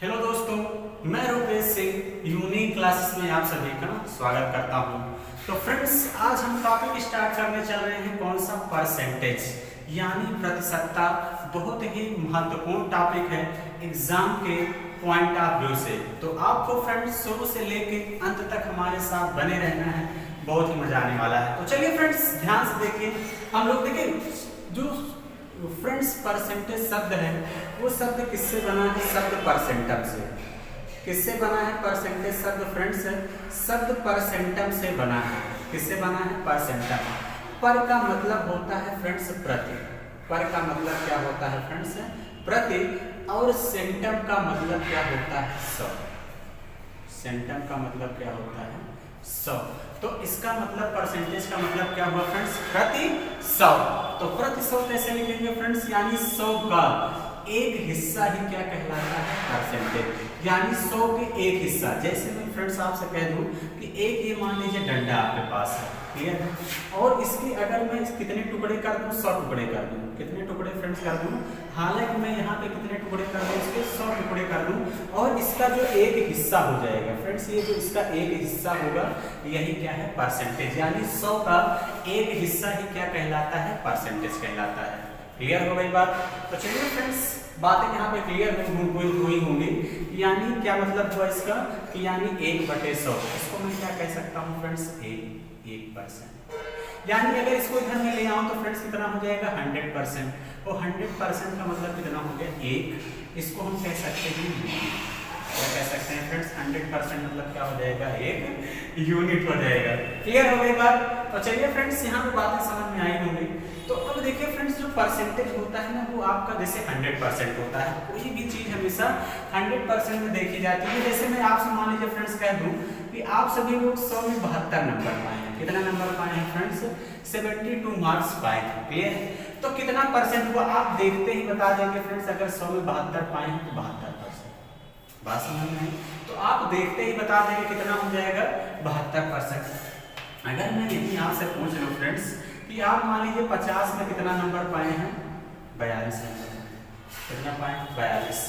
Hello दोस्तों, मैं Rupesh Singh unique classes में आप सभी का स्वागत करता हूं। तो फ्रेंड्स, आज हम टॉपिक स्टार्ट करने चल रहे हैं कौन सा परसेंटेज यानी प्रतिशतता। बहुत ही महत्वपूर्ण टॉपिक है एग्जाम के पॉइंट ऑफ व्यू से। तो आपको फ्रेंड्स शुरू से लेके अंत तक हमारे साथ बने रहना है, बहुत ही मजा आने वाला है। तो चलिए फ्रेंड्स, ध्यान से देखिए। हम लोग देखिए जो फ्रेंड्स परसेंटेज शब्द है वो शब्द किससे बना है? शब्द परसेंटम से। किससे बना है? परसेंटेज शब्द फ्रेंड्स शब्द परसेंटम से बना है। किससे बना है? परसेंटम। पर का मतलब होता है फ्रेंड्स प्रति। पर का मतलब क्या होता है फ्रेंड्स? प्रति। और सेंटम का मतलब क्या होता है? सौ। सेंटम का मतलब क्या होता है? 100। तो इसका मतलब परसेंटेज का मतलब क्या हुआ फ्रेंड्स? प्रति 100। तो प्रति 100 कैसे लिखेंगे फ्रेंड्स? यानी 100 का एक हिस्सा ही क्या कहलाता है? परसेंटेज। यानी 100 के एक हिस्सा। जैसे मैं फ्रेंड्स आपसे कह दूं कि एक ये मान लीजिए डंडा आपके पास है, क्लियर है, और इसके अगर मैं कितने टुकड़े कर दूं? 100 टुकड़े कर दूं। कितने टुकड़े फ्रेंड्स कर दूं? हालांकि मैं यहाँ पे कितने टुकड़े कर दूं? इसके 100 टुकड़े कर दूं, और इसका जो एक हिस्सा हो जाएगा फ्रेंड्स, ये जो इसका एक हिस्सा होगा यही क्या है? परसेंटेज। यानी 100 का एक हिस्सा ही क्या कहलाता है? परसेंटेज कहलाता है। क्लियर हो गई बात? तो चलिए फ्रेंड्स, बातें यहाँ पे क्लियर हुई होंगी। यानी क्या मतलब हुआ इसका कि यानी 1/100। इसको मैं क्या कह सकता हूँ फ्रेंड्स? 1%। यानी अगर इसको इधर में ले आऊं तो फ्रेंड्स कितना हो जाएगा? 100%। और 100% का मतलब कितना हो गया? 1। इसको हम कह सकते हैं, क्या कह सकते हैं फ्रेंड्स? 100% मतलब क्या हो जाएगा? 1 यूनिट हो जाएगा। क्लियर हो गई बात? तो चलिए फ्रेंड्स, यहाँ पे बातें समझ में आई होंगी। तो अब देखिए फ्रेंड्स, जो परसेंटेज होता है ना वो आपका जैसे 100% होता है। कोई भी चीज हमेशा 100% में देखी जाती है। जैसे मैं आपसे मान लीजिए फ्रेंड्स कह दूं कि आप सभी लोग 100 में 72 नंबर पाए हैं। कितना नंबर पाए हैं फ्रेंड्स? 72 मार्क्स पाए हैं। क्लियर? तो कितना परसेंट हुआ आप देखते ही बता देंगे फ्रेंड्स। अगर 100 में 72 पाए हैं तो 72%। बात समझ में आई? तो आप देखते ही बता देंगे कितना हो जाएगा? 72%। अगर मैं यही आपसे पूछ लूं फ्रेंड्स कि आप मान लीजिए 50 में कितना नंबर पाए हैं? 42 नंबर। कितना पाए? 42।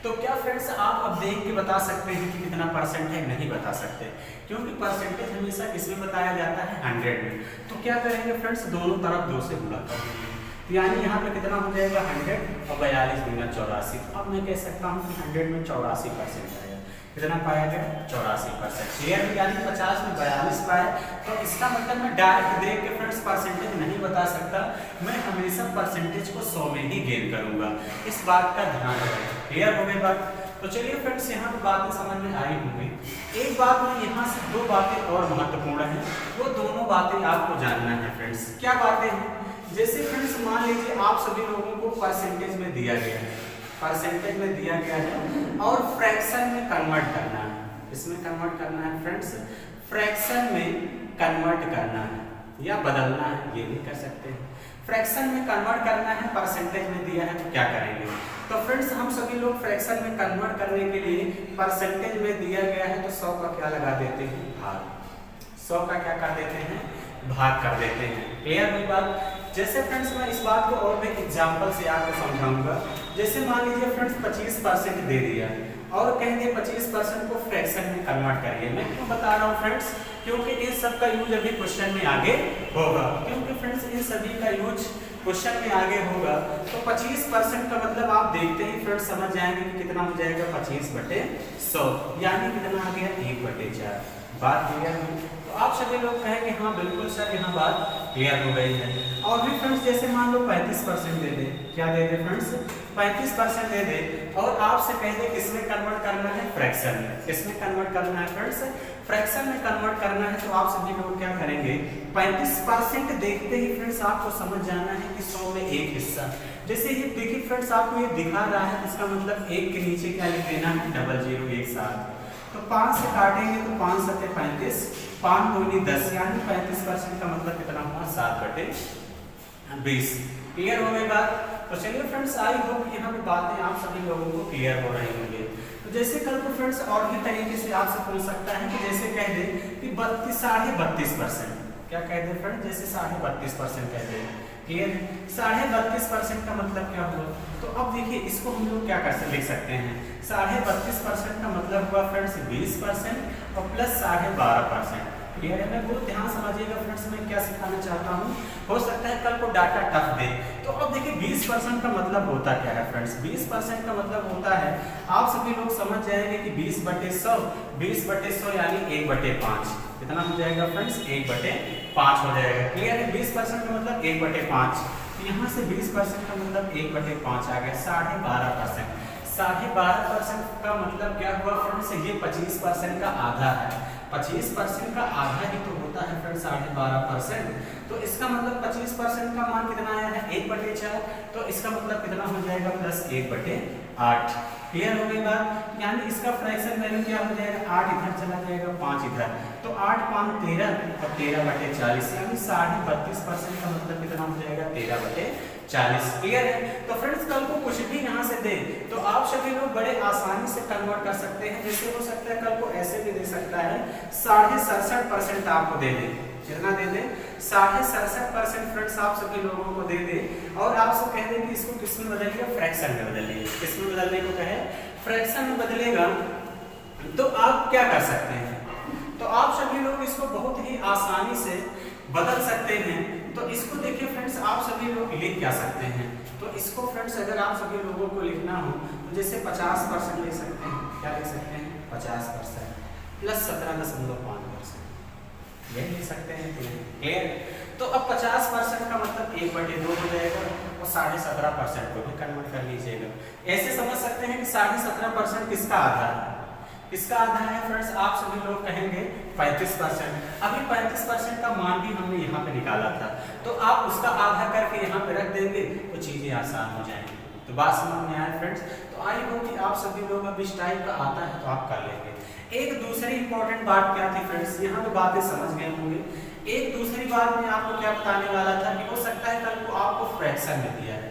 तो क्या फ्रेंड्स आप अब देख के बता सकते हैं कि कितना परसेंट है? नहीं बता सकते, क्योंकि परसेंटेज हमेशा किसमें बताया जाता है? 100 में। तो क्या करेंगे फ्रेंड्स? दोनों तरफ 2 से गुणा कर देंगे। तो यानी यहाँ पे कितना हो जाएगा? 100 और 42 गुना 84। अब मैं कह सकता हूँ कि 100 में 84% आएगा। कितना पाया गया? 84%। क्लियर? यानी 50 में 42 पाए। तो इसका मतलब मैं डायरेक्ट देख के फ्रेंड्स परसेंटेज नहीं बता सकता, मैं हमेशा परसेंटेज को 100 में ही गेन करूंगा। इस बात का ध्यान रखें। क्लियर हो गई बात? तो चलिए फ्रेंड्स, यहाँ पे बातें समझ में आई होंगी। एक बात में यहाँ से 2 बातें और महत्वपूर्ण है, वो दोनों बातें आपको जानना है फ्रेंड्स। क्या बातें हैं? जैसे फ्रेंड्स मान लीजिए आप सभी लोगों को परसेंटेज में दिया गया है, परसेंटेज में दिया गया है और फ्रैक्शन में कन्वर्ट करना है। इसमें कन्वर्ट करना है फ्रेंड्स, फ्रैक्शन में कन्वर्ट करना है या बदलना है, ये भी कर सकते हैं। फ्रैक्शन में कन्वर्ट करना है, परसेंटेज में दिया है, तो क्या करेंगे? तो फ्रेंड्स हम सभी लोग फ्रैक्शन में कन्वर्ट करने के लिए परसेंटेज में दिया गया है तो 100 का क्या लगा देते हैं? भाग। 100 का क्या कर देते हैं? भाग कर देते हैं। क्लियर हुई बात? जैसे फ्रेंड्स मैं इस बात को और भी एग्जांपल से आपको समझाऊंगा। जैसे मान लीजिए फ्रेंड्स 25% दे दिया और कहेंगे 25% को फ्रैक्शन में कन्वर्ट करिए। मैं क्यों बता रहा हूँ फ्रेंड्स? क्योंकि इन सब का यूज अभी क्वेश्चन में आगे होगा। क्योंकि फ्रेंड्स इन सभी का यूज क्वेश्चन में आगे होगा। तो 25% का मतलब आप देखते ही फ्रेंड्स समझ जाएंगे कि कितना हो जाएगा? 25/100। यानी कितना आ गया? 1/4। बात क्लियर हुई? तो आप सभी लोग कहेंगे हाँ बिल्कुल सर, यहाँ बात क्लियर हो गई है। और भी फ्रेंड्स जैसे मान लो 35% दे दे। क्या दे दे फ्रेंड्स? 35% दे दे और आपसे कह दे किसमें कन्वर्ट करना है? फ्रैक्शन में। किसमें कन्वर्ट करना है फ्रेंड्स? फ्रैक्शन में कन्वर्ट करना है। तो आप सभी लोग क्या करेंगे? 35% देखते ही फ्रेंड्स आपको समझ जाना है कि 100 में एक हिस्सा। जैसे ये देखिए फ्रेंड्स आपको ये दिखा रहा है, इसका मतलब 1 के नीचे क्या लिख देना है? 00 एक साथ। तो 5 से काटेंगे तो 5 7 35, 5 दूनी 10, यानी 35% का मतलब कितना हुआ? 7/20। क्लियर हो गई बात? तो चलिए फ्रेंड्स, आई होप यहाँ पे बातें आप सभी लोगों को क्लियर हो रही होंगी। तो जैसे कल को फ्रेंड्स और भी तरीके से आपसे पूछ सकता है कि जैसे कह दे कि 32.5%। क्या कह दे फ्रेंड्स? जैसे 32.5% कह दे, क्लियर है? 32.5% का मतलब क्या हुआ? तो अब देखिए इसको हम लोग क्या कर लिख सकते हैं, 32.5% का मतलब हुआ फ्रेंड्स 20% और प्लस 12.5%। क्लियर है? मैं बहुत ध्यान समझिएगा फ्रेंड्स, मैं क्या सिखाना चाहता हूँ, हो सकता है कल को डाटा टफ दे। तो अब देखिए 20% का मतलब होता क्या है फ्रेंड्स, 20% का मतलब होता है, आप सभी लोग समझ जाएंगे कि 20/100, 20/100 यानी 1/5 कितना हो जाएगा फ्रेंड्स, 1/5 हो जाएगा। क्लियर है? 20% का मतलब 1/5, तो यहाँ से 20% का मतलब 1/5 आ गया, 12.5%। 12.5% का मतलब क्या हुआ फ्रेंड्स, ये 25% का आधा है, 25% का आधा ही तो होता है फ्रेंड्स 12.5%। तो इसका मतलब 25% का मान कितना आया है, 1/4, तो इसका मतलब कितना हो जाएगा प्लस 1/8। क्लियर हो गई बात? यानी इसका फ्रैक्शन वैल्यू क्या हो जाएगा, 8 इधर चला जाएगा, 5 इधर, तो 8 5 13 और 13/40, यानी 32.5% का मतलब कितना हो जाएगा, 13/40। क्लियर है? तो फ्रेंड्स कल को कुछ भी यहाँ से दे तो आप सभी लोग बड़े आसानी से कन्वर्ट कर सकते हैं। जैसे हो सकता है कल को ऐसे भी दे सकता है, 67.5% आपको दे दे, कितना दे दे, 67.5% फ्रेंड्स आप सभी लोगों को दे दे, और आपसे कह दे कि इसको किस में बदलिए, फ्रैक्शन में बदलिए। किस में बदलने को कहे, फ्रैक्शन में बदलेगा, तो आप क्या कर सकते हैं, तो आप सभी लोग इसको बहुत ही आसानी से बदल सकते हैं। तो इसको देखिए फ्रेंड्स, आप सभी लोग लिख क्या सकते हैं, तो इसको फ्रेंड्स अगर आप सभी लोगों को लिखना हो तो जैसे 50% लिख सकते हैं, क्या लिख सकते हैं, 50% प्लस 17.5%, यही लिख सकते हैं। क्लियर? तो अब 50% का मतलब 1/2 हो जाएगा, और 17.5% को भी कन्वर्ट कर लीजिएगा। ऐसे समझ सकते हैं कि 17.5% किसका आधा है, किसका आधा है फ्रेंड्स, आप सभी लोग कहेंगे 35%। अभी 35% का मान भी हमने यहाँ पे निकाला था, तो आप उसका आधा करके यहाँ पे रख देंगे तो चीजें आसान हो जाएंगी। तो बात समझ में आए फ्रेंड्स? तो आई होप कि आप सभी लोग अब इस टाइप का आता है तो आप कर लेंगे। एक दूसरी इंपॉर्टेंट बात क्या थी फ्रेंड्स, यहाँ तो बातें समझ गए होंगे। एक दूसरी बात मैं आपको क्या बताने वाला था कि हो सकता है कल को आपको फ्रैक्शन में दिया है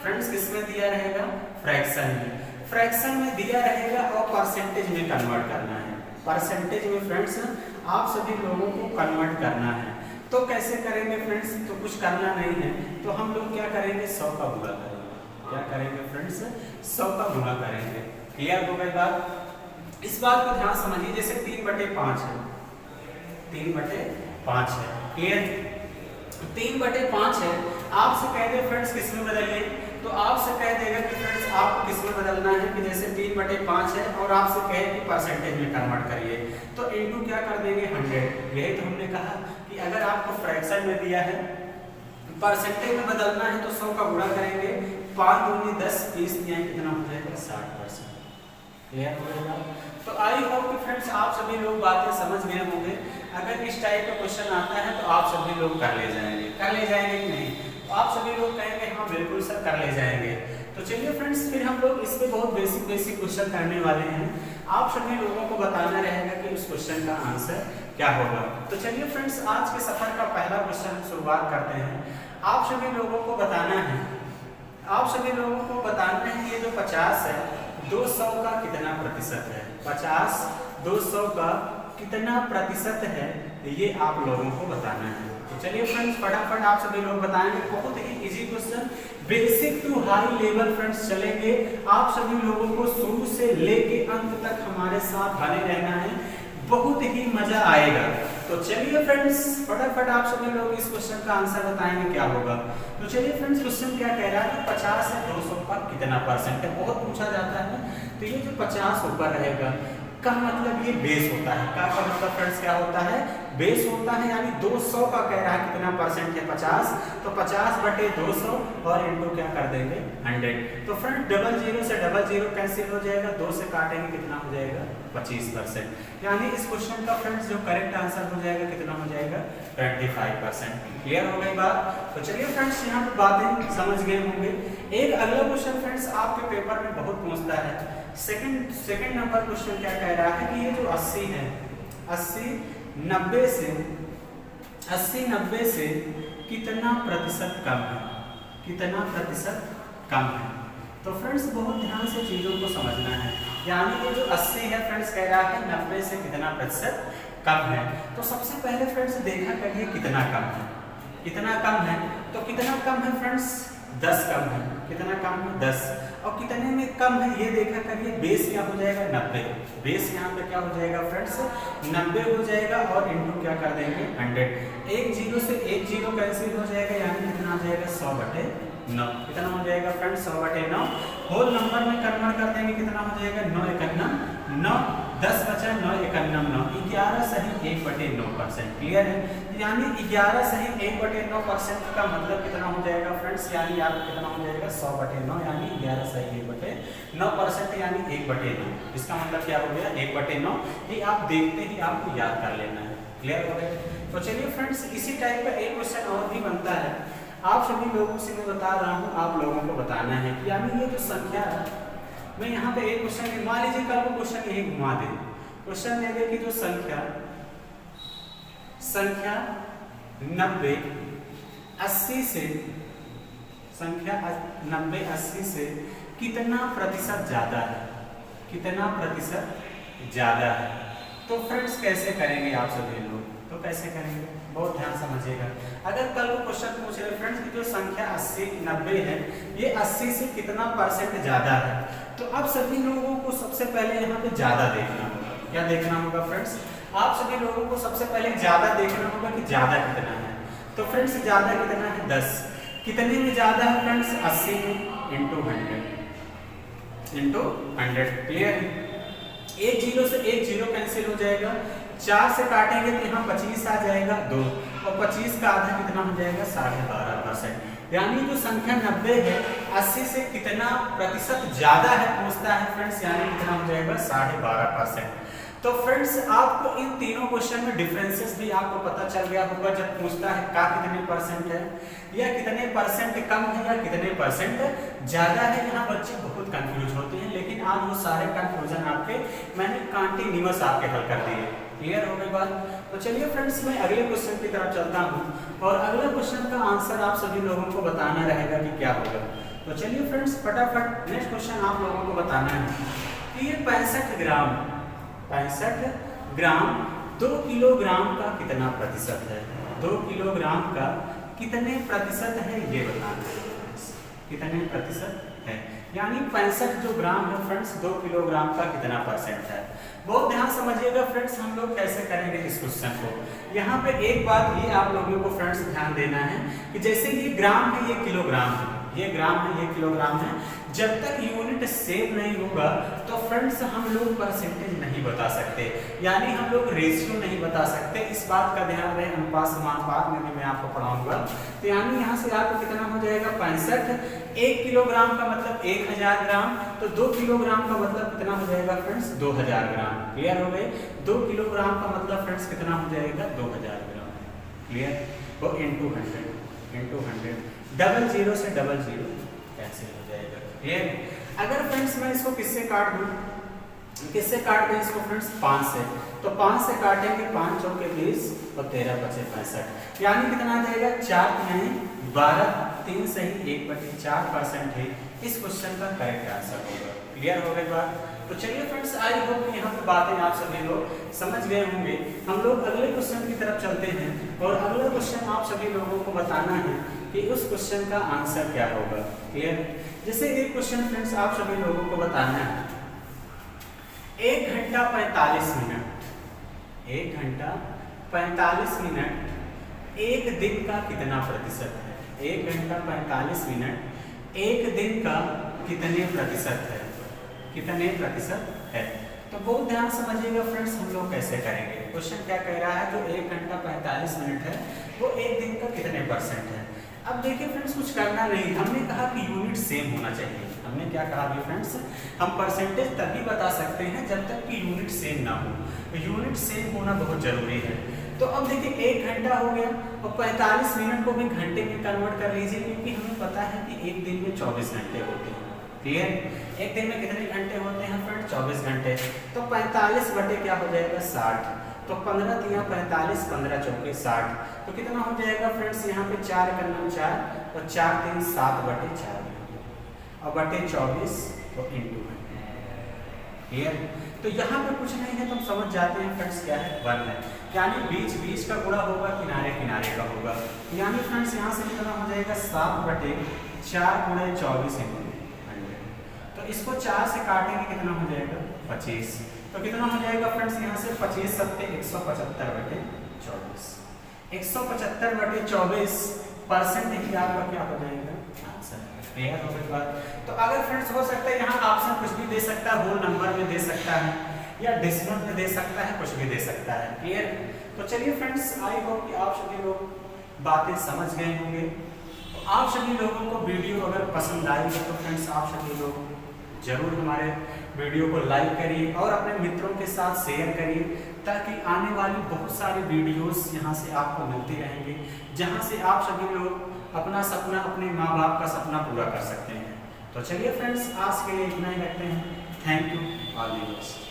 फ्रेंड्स, किस में दिया रहेगा, फ्रैक्शन में, फ्रैक्शन में दिया रहेगा और परसेंटेज में कन्वर्ट करना है। परसेंटेज में फ्रेंड्स आप सभी लोगों को कन्वर्ट करना है। तो कैसे करेंगे फ्रेंड्स, तो कुछ करना नहीं है, तो हम लोग क्या करेंगे, 100 का गुणा करेंगे। क्या करेंगे फ्रेंड्स, 100 का गुणा करेंगे। क्लियर हो गई बात? इस बात को ध्यान समझिए, जैसे 3/5 है, 3/5 है। क्लियर? 3/5 है, आपसे कह दे फ्रेंड्स किस में बदलिए, तो आपसे कह देगा कि फ्रेंड्स आपको किस में बदलना है, कि जैसे 3/5 है और आपसे कहे कि परसेंटेज में कन्वर्ट करिए, तो इनटू क्या कर देंगे 100। यही तो हमने कहा कि अगर आपको फ्रैक्शन में दिया है, परसेंटेज में बदलना है तो 100 का गुणा करेंगे, 5 दूनी 10, 20 दिया कितना हो जाएगा, 60%। क्लियर हो जाएगा? तो आई होप कि फ्रेंड्स आप सभी लोग बातें समझ गए होंगे। अगर इस टाइप का क्वेश्चन आता है तो आप सभी लोग कर ले जाएंगे, कर ले जाएंगे कि नहीं, तो आप सभी लोग कहेंगे हाँ बिल्कुल सर कर ले जाएंगे। तो चलिए फ्रेंड्स फिर हम लोग इस पे बहुत बेसिक क्वेश्चन करने वाले हैं। आप सभी लोगों को बताना रहेगा कि उस क्वेश्चन का आंसर क्या होगा। तो चलिए फ्रेंड्स आज के सफर का पहला क्वेश्चन हम शुरुआत करते हैं। आप सभी लोगों को बताना है, आप सभी लोगों को बताना है ये जो 50 है 200 का कितना प्रतिशत है, 50 200 का कितना प्रतिशत है, ये आप लोगों को बताना है। तो चलिए फ्रेंड्स फटाफट आप सभी लोग बताएंगे। बहुत ही easy question, basic to high level friends चलेंगे। आप सभी लोगों को शुरू से लेके अंत तक हमारे साथ बने रहना है, बहुत ही मजा आएगा। तो चलिए फ्रेंड्स फटाफट आप सभी लोग इस क्वेश्चन का आंसर बताएंगे क्या होगा। तो चलिए फ्रेंड्स क्वेश्चन क्या कह रहा है कि 50 से 200 का कितना परसेंट है, बहुत पूछा जाता है। तो ये जो 50 ऊपर रहेगा का मतलब ये बेस होता है, का मतलब फ्रेंड्स क्या होता है, बेस होता है, यानी 200 का कह रहा है कितना परसेंट है 50, तो 50/200 और इनको क्या कर देंगे 100। तो फ्रेंड 00 से 00 कैंसिल हो जाएगा, 2 से काटेंगे कितना हो जाएगा 25%, यानी इस क्वेश्चन का फ्रेंड्स जो करेक्ट आंसर हो जाएगा कितना हो जाएगा 25%। क्लियर हो गई बात। तो चलिए फ्रेंड्स यहाँ पे बातें समझ गए होंगे। एक अगला क्वेश्चन फ्रेंड्स आपके पेपर में बहुत पूछता है, सेकंड नंबर क्वेश्चन क्या कह रहा है कि ये जो 80 है 80 90 से कितना प्रतिशत कम है, कितना प्रतिशत कम है। तो फ्रेंड्स बहुत ध्यान से चीजों को समझना है, यानी ये जो 80 है फ्रेंड्स कह रहा है 90 से कितना प्रतिशत कम है। तो सबसे पहले फ्रेंड्स देखा करिए कितना कम है, कितना कम है। तो कितना कम है फ्रेंड्स, 10 कम है। कितना कम है, 10। और कितने में कम है ये देखा करिए, बेस क्या हो जाएगा, 90। बेस यहाँ पे क्या हो जाएगा फ्रेंड्स, 90 हो जाएगा और इनटू क्या कर देंगे, 100। एक जीरो से एक जीरो कैंसिल हो जाएगा, यानी कितना आ जाएगा, 100/9। कितना हो जाएगा फ्रेंड्स, 100/9। होल नंबर में कन्वर्ट कर देंगे, कितना हो जाएगा, 9 एकन्नम 9, 10 बचा 9 एकन्नम 9, 11 सही 1/9%। क्लियर है, यानी 11 सही 1/9% का मतलब कितना हो जाएगा फ्रेंड्स, यानी आप कितना हो जाएगा, 100/9, यानी 11 सही 1/9%, यानी 1/9। इसका मतलब क्या हो गया, 1/9। ये आप देखते ही आपको याद कर लेना है। क्लियर हो गया। तो चलिए फ्रेंड्स, इसी टाइप का एक क्वेश्चन और भी बनता है, आप सभी लोगों से मैं बता रहा हूँ, आप लोगों को बताना है कि यानी ये जो संख्या है, मैं यहाँ पे एक क्वेश्चन, मान लीजिए कल को क्वेश्चन यही घुमा दे, क्वेश्चन दे दे कि जो संख्या 90 80 से, संख्या 90 80 से कितना प्रतिशत ज्यादा है, कितना प्रतिशत ज्यादा है। तो फ्रेंड्स कैसे करेंगे आप सभी लोग, तो कैसे करेंगे, बहुत ध्यान समझिएगा। अगर कल को क्वेश्चन पूछ रहे फ्रेंड्स कि जो संख्या 80 90 है, ये 80 से कितना % ज्यादा है, तो अब सभी लोगों को सबसे पहले यहाँ पे ज्यादा देखना होगा। क्या देखना होगा फ्रेंड्स, आप सभी लोगों को सबसे पहले ज्यादा देखना होगा कि ज्यादा कितना है। तो फ्रेंड्स ज्यादा कितना है, 10। कितने में ज्यादा है फ्रेंड्स, 80 में इंटू 100। क्लियर है, एक जीरो से एक जीरो कैंसिल हो जाएगा, 4 से काटेंगे तो यहाँ 25 आ जाएगा 2, और 25 का आधा कितना हो जाएगा, 12.5%। यानी जो संख्या 90 है 80 से कितना प्रतिशत ज्यादा है पूछता है फ्रेंड्स, यानी कितना हो जाएगा, 12.5%। तो फ्रेंड्स आपको इन तीनों क्वेश्चन में डिफरेंसेस भी आपको पता चल गया होगा, जब पूछता है का कितने % है, या कितने % कम है, या कितने % ज्यादा है। यहाँ बच्चे बहुत कंफ्यूज होते हैं, लेकिन आज वो सारे कंफ्यूजन आपके मैंने कंटिन्यूअस आपके हल कर दिए। क्लियर हो गई बात। तो चलिए फ्रेंड्स, मैं अगले क्वेश्चन की तरफ चलता हूँ, और अगले क्वेश्चन का आंसर आप सभी लोगों को बताना रहेगा कि क्या होगा। तो चलिए फ्रेंड्स, फटाफट नेक्स्ट क्वेश्चन आप लोगों को बताना है कि ये 65 ग्राम 2 किलोग्राम का कितना प्रतिशत है, 2 किलोग्राम का कितने प्रतिशत है ये बताना है, कितने प्रतिशत है, यानी 65 जो ग्राम है फ्रेंड्स, 2 किलोग्राम का कितना % है। बहुत ध्यान समझिएगा फ्रेंड्स, हम लोग कैसे करेंगे इस क्वेश्चन को। यहाँ पे एक बात ये आप लोगों को फ्रेंड्स ध्यान देना है कि जैसे ये ग्राम है, ये किलोग्राम है, ये ग्राम है, ये किलोग्राम है, जब तक यूनिट सेम नहीं होगा तो फ्रेंड्स हम लोग परसेंटेज नहीं बता सकते, यानी हम लोग रेशियो नहीं बता सकते। इस बात का ध्यान रहे, अनुपात समानुपात में भी मैं आपको पढ़ाऊंगा। तो यानी यहाँ से आपको कितना हो जाएगा, 65। 1 किलोग्राम का मतलब 1000 ग्राम, तो 2 किलोग्राम का मतलब कितना हो जाएगा फ्रेंड्स, 2000 ग्राम। क्लियर हो गए, 2 किलोग्राम का मतलब फ्रेंड्स कितना हो जाएगा, 2000 ग्राम। क्लियर, तो इंटू 100 डबल जीरो से डबल जीरो कैंसिल हो जाएगा। क्लियर, अगर फ्रेंड्स मैं इसको किससे काट दूं, किससे काट दें इसको फ्रेंड्स, 5 से, तो 5 से काटेंगे, 5 चौके 20 और 13 बचे 65, यानी कितना आ जाएगा, 4 यानी 12, 3 सही 1/4% है इस क्वेश्चन का करेक्ट आंसर होगा। क्लियर हो गई बात। तो चलिए फ्रेंड्स, आई होप कि यहाँ पे बातें आप सभी लोग समझ गए होंगे। हम लोग अगले क्वेश्चन की तरफ चलते हैं, और अगला क्वेश्चन आप सभी लोगों को बताना है कि उस क्वेश्चन का आंसर क्या होगा। क्लियर, जैसे एक क्वेश्चन फ्रेंड्स आप सभी लोगों को बताना है, 1 घंटा 45 मिनट, 1 घंटा 45 मिनट एक दिन का कितना प्रतिशत है, 1 घंटा 45 मिनट एक दिन का कितने प्रतिशत है, कितने प्रतिशत है। तो बहुत ध्यान समझिएगा फ्रेंड्स, हम लोग कैसे करेंगे। क्वेश्चन क्या कह रहा है, जो 1 घंटा 45 मिनट है वो एक दिन का कितने % है। अब देखिए फ्रेंड्स, कुछ करना नहीं, हमने कहा कि यूनिट सेम होना चाहिए। हमने क्या कहा अभी फ्रेंड्स, हम परसेंटेज तभी बता सकते हैं जब तक कि यूनिट सेम ना हो, तो यूनिट सेम होना बहुत जरूरी है। तो अब देखिए 1 घंटा हो गया, और 45 मिनट को भी घंटे में कन्वर्ट कर लीजिए, क्योंकि हमें पता है कि एक दिन में 24 घंटे होते हैं। क्लियर, एक दिन में कितने घंटे होते हैं फ्रेंड्स, 24 घंटे। तो 45 बटे क्या हो जाएगा, 60, तो 15 तिया 45, 15 चौके 60, तो कितना हो जाएगा फ्रेंड्स, यहाँ पे 4 का नाम 4, तो 4 3 7 बटे 4, और बटे 24 तो इंटू 100। क्लियर। तो यहाँ पे कुछ नहीं है, तो हम समझ जाते हैं फ्रेंड्स क्या है, 1 है, यानी बीच बीच का गुणा होगा, किनारे किनारे का होगा। यानी फ्रेंड्स यहाँ से कितना हो जाएगा 7/4 गुणे 24 100। तो इसको 4 से काटेंगे कितना हो जाएगा 25। तो कितना हो जाएगा फ्रेंड्स यहाँ से 25 सत्ते 175/24। 175/24 परसेंट ही आपका क्या हो जाएगा आंसर। क्लियर हो गई बात। तो अगर फ्रेंड्स हो सकता है यहाँ ऑप्शन कुछ भी दे सकता है, होल नंबर में दे सकता है या डेसिमल में दे सकता है, कुछ भी दे सकता है। क्लियर। तो चलिए फ्रेंड्स, आई होप कि आप सभी लोग बातें समझ गए होंगे। तो आप सभी लोगों को वीडियो अगर पसंद आएगी तो फ्रेंड्स आप सभी लोग जरूर हमारे वीडियो को लाइक करिए और अपने मित्रों के साथ शेयर करिए, ताकि आने वाली बहुत सारी वीडियोस यहाँ से आपको मिलती रहेंगी, जहाँ से आप सभी लोग अपना सपना, अपने माँ बाप का सपना पूरा कर सकते हैं। तो चलिए फ्रेंड्स, आज के लिए इतना ही रखते हैं। Thank you all the best.